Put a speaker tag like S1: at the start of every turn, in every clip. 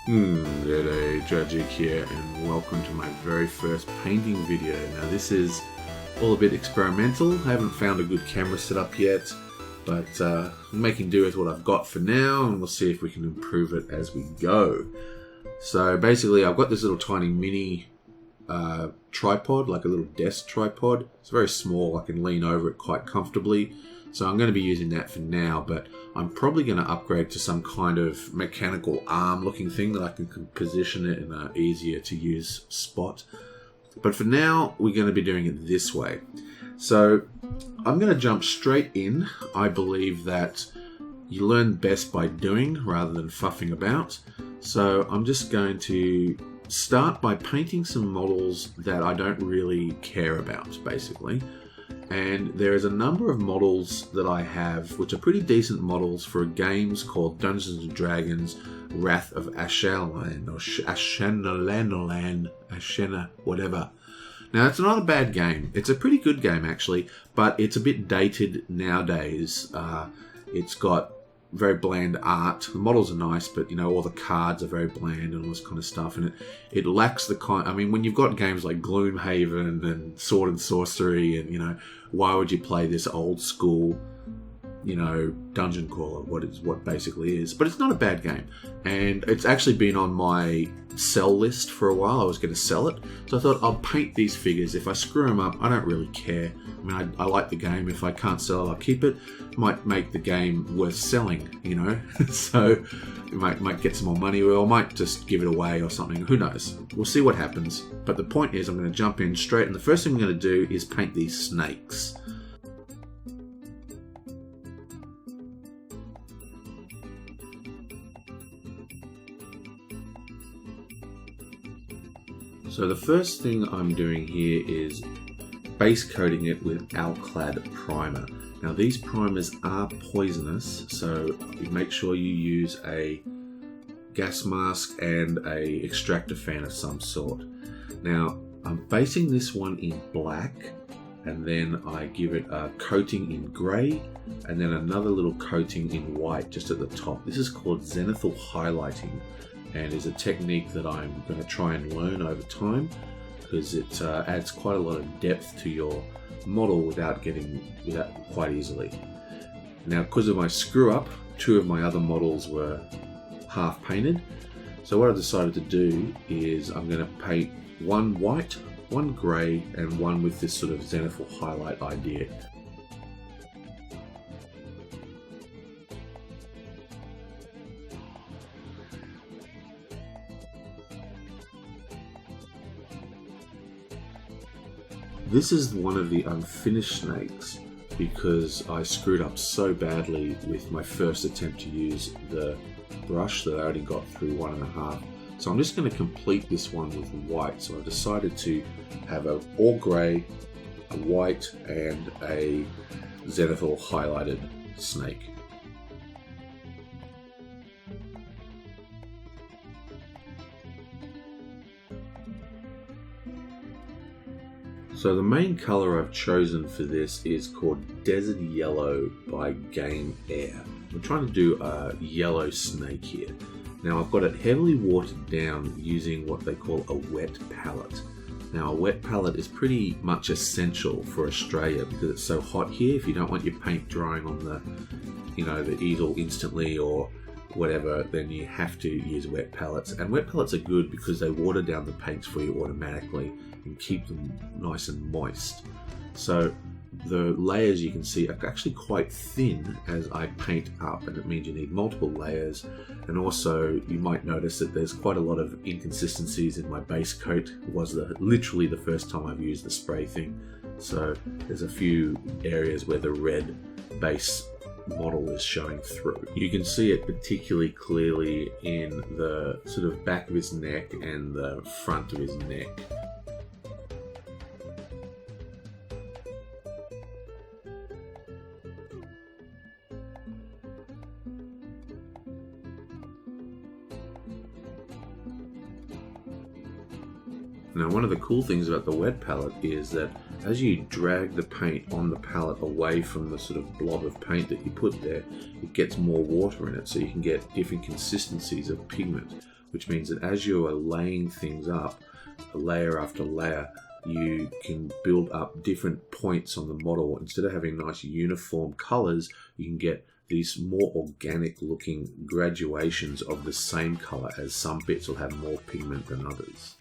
S1: G'day, Tragic here, and welcome to my very first painting video. Now this is all a bit experimental. I haven't found a good camera setup yet, but I'm making do with what I've got for now, and we'll see if we can improve it as we go. So basically I've got this little tiny mini tripod, like a little desk tripod. It's very small, I can lean over it quite comfortably. So I'm going to be using that for now, but I'm probably going to upgrade to some kind of mechanical arm looking thing that I can position it in an easier to use spot. But for now, we're going to be doing it this way. So I'm going to jump straight in. I believe that you learn best by doing rather than fuffing about. So I'm just going to start by painting some models that I don't really care about, basically. And there is a number of models that I have which are pretty decent models for games called Dungeons and Dragons Wrath of Ashardalon or Ashena, whatever. Now it's not a bad game. It's a pretty good game actually, but it's a bit dated nowadays. It's got very bland art. The models are nice, but you know, all the cards are very bland and all this kind of stuff, and it lacks the kind. I mean, when you've got games like Gloomhaven and Sword and Sorcery, and you know, why would you play this old school, you know, dungeon crawler? What basically is, but it's not a bad game, and it's actually been on my sell list for a while. I was going to sell it, so I thought I'll paint these figures. If I screw them up, I don't really care. I mean, I like the game. If I can't sell it, I'll keep it. Might make the game worth selling, you know. So it might get some more money, or I might just give it away or something. Who knows? We'll see what happens. But the point is, I'm going to jump in straight, and the first thing I'm going to do is paint these snakes. So the first thing I'm doing here is base coating it with Alclad primer. Now these primers are poisonous, so make sure you use a gas mask and a extractor fan of some sort. Now I'm basing this one in black, and then I give it a coating in grey, and then another little coating in white just at the top. This is called zenithal highlighting, and is a technique that I'm going to try and learn over time, because it adds quite a lot of depth to your model without quite easily. Now, because of my screw up, two of my other models were half painted. So what I decided to do is I'm going to paint one white, one grey, and one with this sort of zenithal highlight idea. This is one of the unfinished snakes because I screwed up so badly with my first attempt to use the brush that I already got through 1.5. So I'm just going to complete this one with white. So I've decided to have an all grey, a white, and a zenithal highlighted snake. So the main colour I've chosen for this is called Desert Yellow by Game Air. I'm trying to do a yellow snake here. Now I've got it heavily watered down using what they call a wet palette. Now a wet palette is pretty much essential for Australia because it's so hot here. If you don't want your paint drying on the, you know, the easel instantly or whatever, then you have to use wet palettes. And wet palettes are good because they water down the paints for you automatically and keep them nice and moist. So the layers you can see are actually quite thin as I paint up, and it means you need multiple layers. And also you might notice that there's quite a lot of inconsistencies in my base coat. It was literally the first time I've used the spray thing, so there's a few areas where the red base model is showing through. You can see it particularly clearly in the sort of back of his neck and the front of his neck. Now, one of the cool things about the wet palette is that as you drag the paint on the palette away from the sort of blob of paint that you put there, it gets more water in it, so you can get different consistencies of pigment. which means that as you are laying things up, layer after layer, you can build up different points on the model. Instead of having nice uniform colors, you can get these more organic looking graduations of the same color, as some bits will have more pigment than others.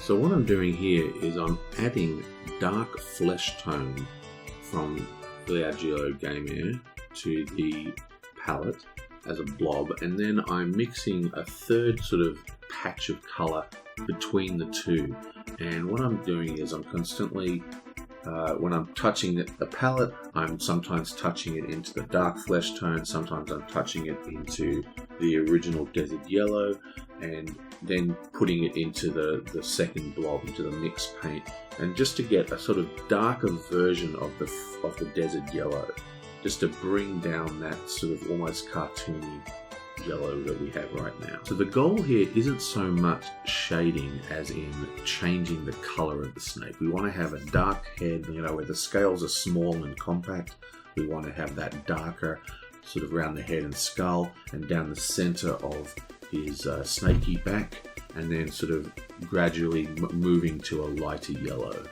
S1: So what I'm doing here is I'm adding dark flesh tone from the Ashardalon Game Air to the palette as a blob, and then I'm mixing a third sort of patch of colour between the two. And what I'm doing is I'm constantly, when I'm touching the palette, I'm sometimes touching it into the dark flesh tone, sometimes I'm touching it into the original desert yellow, and then putting it into the second blob, into the mixed paint, and just to get a sort of darker version of the desert yellow, just to bring down that sort of almost cartoony yellow that we have right now. So the goal here isn't so much shading as in changing the color of the snake. We want to have a dark head, you know, where the scales are small and compact. We want to have that darker sort of around the head and skull and down the center of his snaky back, and then sort of gradually moving to a lighter yellow.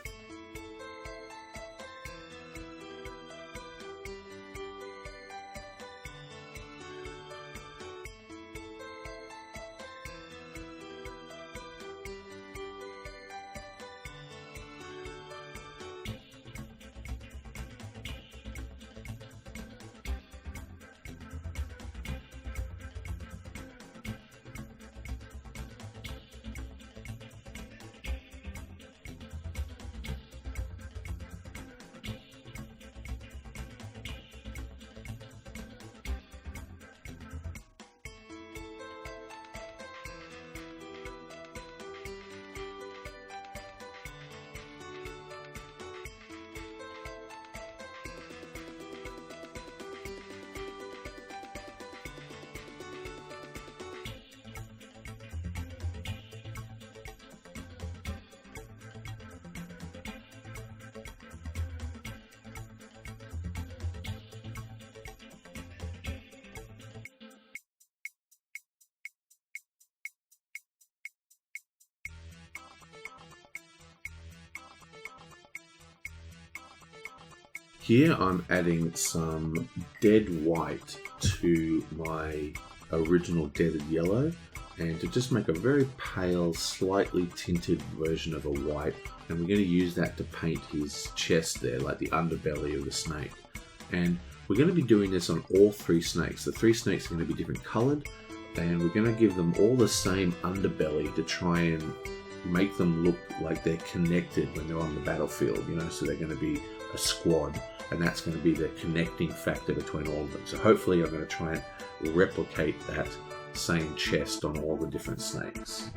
S1: Here I'm adding some dead white to my original desert yellow, and to just make a very pale, slightly tinted version of a white, and we're going to use that to paint his chest there, like the underbelly of the snake. And we're going to be doing this on all three snakes. The three snakes are going to be different coloured, and we're going to give them all the same underbelly to try and make them look like they're connected when they're on the battlefield, you know, so they're going to be a squad, and that's going to be the connecting factor between all of them. So hopefully I'm going to try and replicate that same chest on all the different snakes.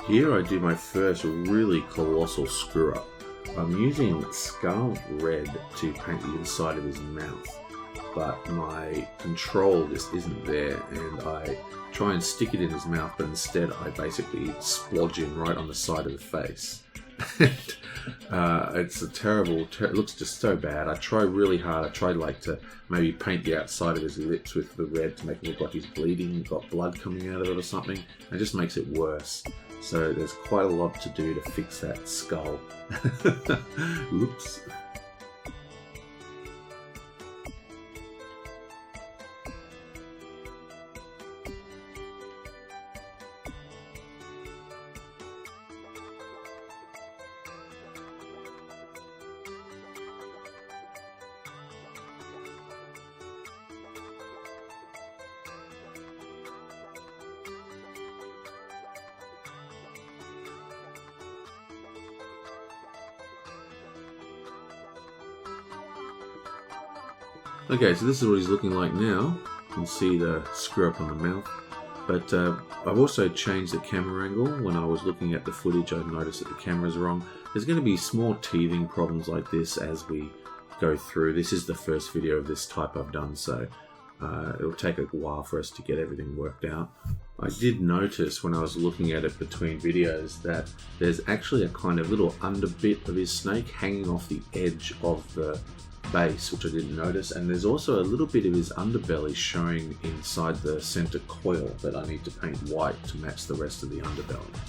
S1: Here I do my first really colossal screw up. I'm using Scarlet Red to paint the inside of his mouth, but my control just isn't there, and I try and stick it in his mouth, but instead I basically splodge him right on the side of the face. It's a terrible, it looks just so bad. I try really hard. I tried like to maybe paint the outside of his lips with the red to make it look like he's bleeding, got blood coming out of it or something. It just makes it worse. So there's quite a lot to do to fix that skull. Oops. Okay, so this is what he's looking like now. You can see the screw up on the mouth. But I've also changed the camera angle. When I was looking at the footage, I noticed that the camera's wrong. There's going to be small teething problems like this as we go through. This is the first video of this type I've done, so it'll take a while for us to get everything worked out. I did notice when I was looking at it between videos that there's actually a kind of little underbit of his snake hanging off the edge of the base, which I didn't notice, and there's also a little bit of his underbelly showing inside the center coil that I need to paint white to match the rest of the underbelly.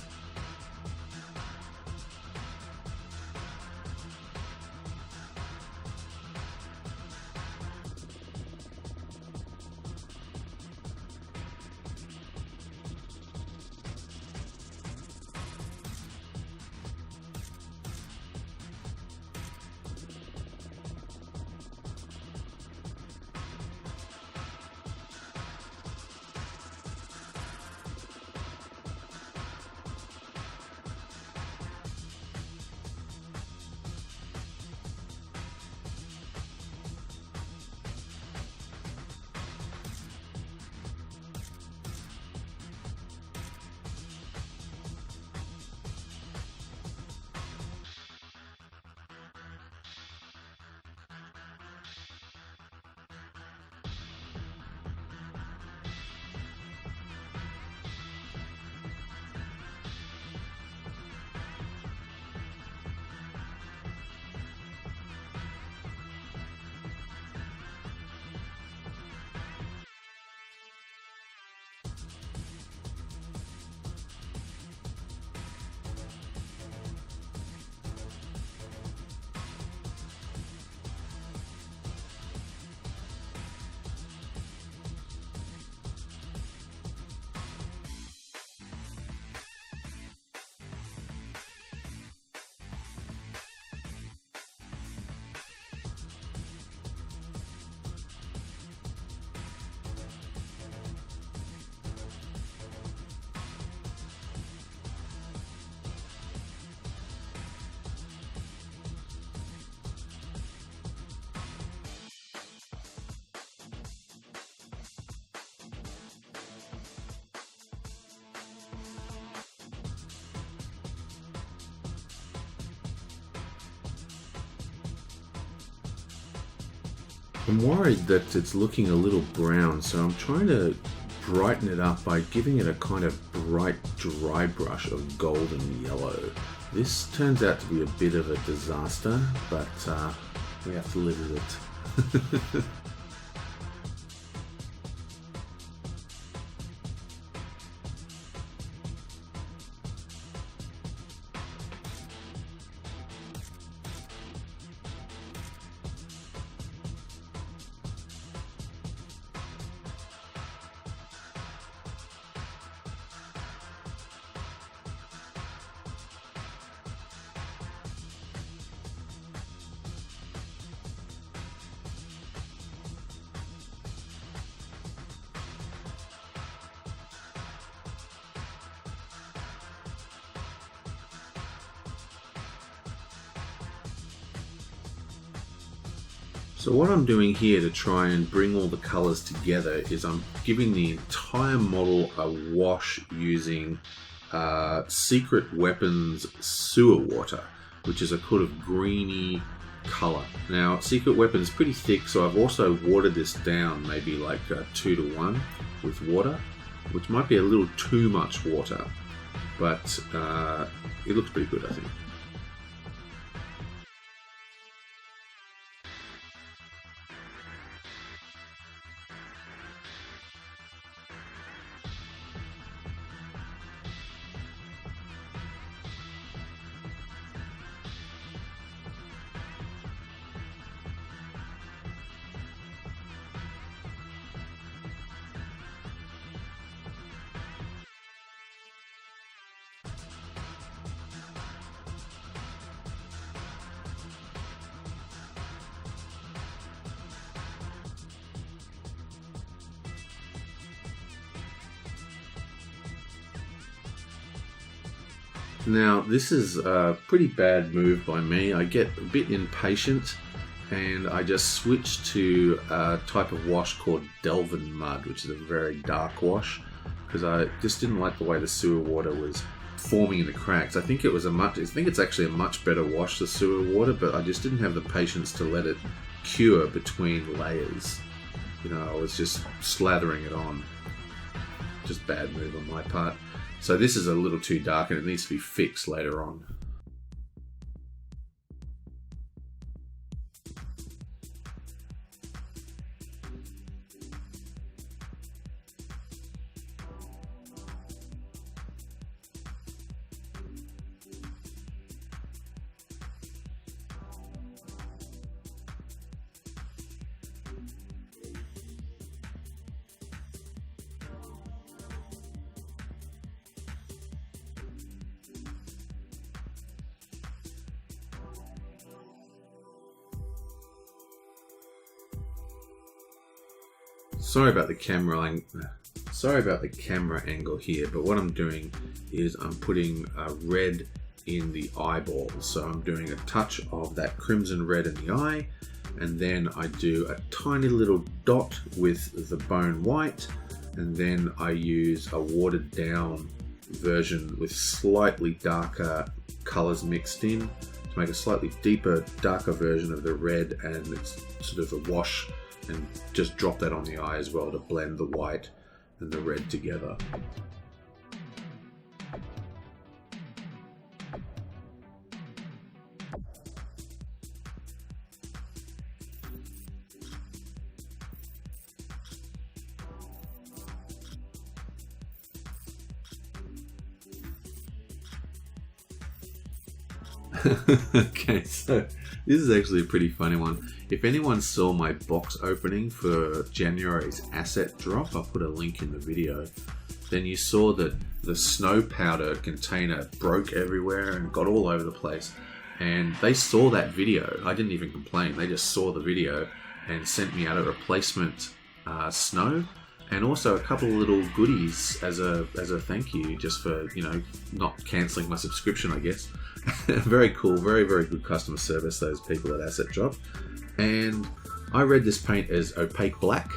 S1: I'm worried that it's looking a little brown, so I'm trying to brighten it up by giving it a kind of bright dry brush of golden yellow. This turns out to be a bit of a disaster, but we have to live with it. So what I'm doing here to try and bring all the colors together is I'm giving the entire model a wash using Secret Weapons Sewer Water, which is a kind of greeny color. Now, Secret Weapons is pretty thick, so I've also watered this down maybe like 2 to 1 with water, which might be a little too much water, but it looks pretty good, I think. Now this is a pretty bad move by me. I get a bit impatient and I just switched to a type of wash called Delvin Mud, which is a very dark wash, because I just didn't like the way the sewer water was forming in the cracks. I think it's actually a much better wash, the sewer water, but I just didn't have the patience to let it cure between layers. You know, I was just slathering it on. Just bad move on my part. So this is a little too dark and it needs to be fixed later on. Sorry about the camera angle here, but what I'm doing is I'm putting red in the eyeballs. So I'm doing a touch of that crimson red in the eye, and then I do a tiny little dot with the bone white, and then I use a watered down version with slightly darker colors mixed in to make a slightly deeper, darker version of the red, and it's sort of a wash, and just drop that on the eye as well to blend the white and the red together. Okay, so this is actually a pretty funny one. If anyone saw my box opening for January's asset drop, I'll put a link in the video, then you saw that the snow powder container broke everywhere and got all over the place. And they saw that video. I didn't even complain. They just saw the video and sent me out a replacement snow, and also a couple of little goodies as a thank you, just for, you know, not cancelling my subscription, I guess. Very cool, very, very good customer service, those people at Asset Drop. And I read this paint as opaque black,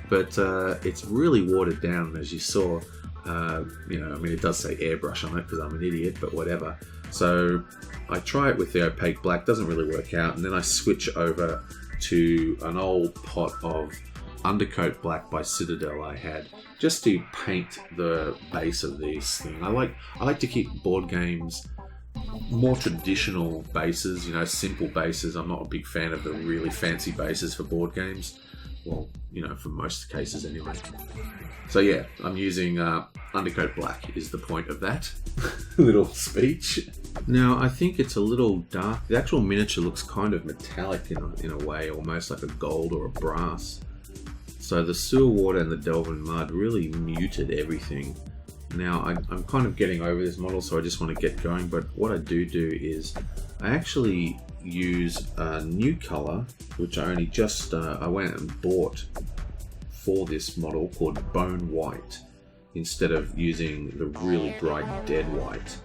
S1: but it's really watered down, as you saw. You know, I mean, it does say airbrush on it because I'm an idiot, but whatever. So I try it with the opaque black, doesn't really work out, and then I switch over to an old pot of undercoat black by Citadel I had, just to paint the base of this thing. I like to keep board games more traditional bases, you know, simple bases. I'm not a big fan of the really fancy bases for board games. Well, you know, for most cases anyway. So yeah, I'm using undercoat black is the point of that little speech. Now, I think it's a little dark. The actual miniature looks kind of metallic in a way, almost like a gold or a brass. So the sewer water and the Delvin mud really muted everything. Now, I'm kind of getting over this model, so I just want to get going, but what I do is I actually use a new color, which I only just, I went and bought for this model, called Bone White, instead of using the really bright Dead White.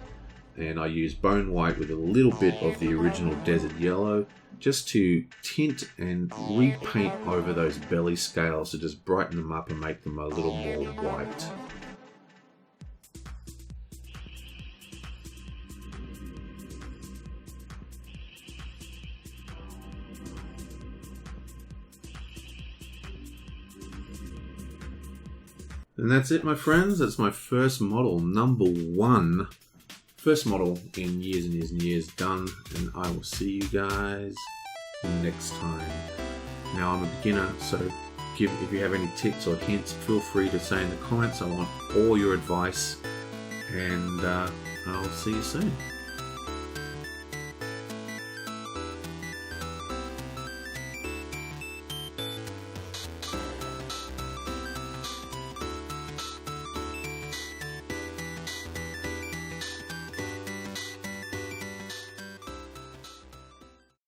S1: And I use Bone White with a little bit of the original Desert Yellow, just to tint and repaint over those belly scales to just brighten them up and make them a little more white. And that's it, my friends. That's my first model, number 1. First model in years and years and years done, and I will see you guys next time. Now, I'm a beginner, so if you have any tips or hints, feel free to say in the comments. I want all your advice, and I'll see you soon.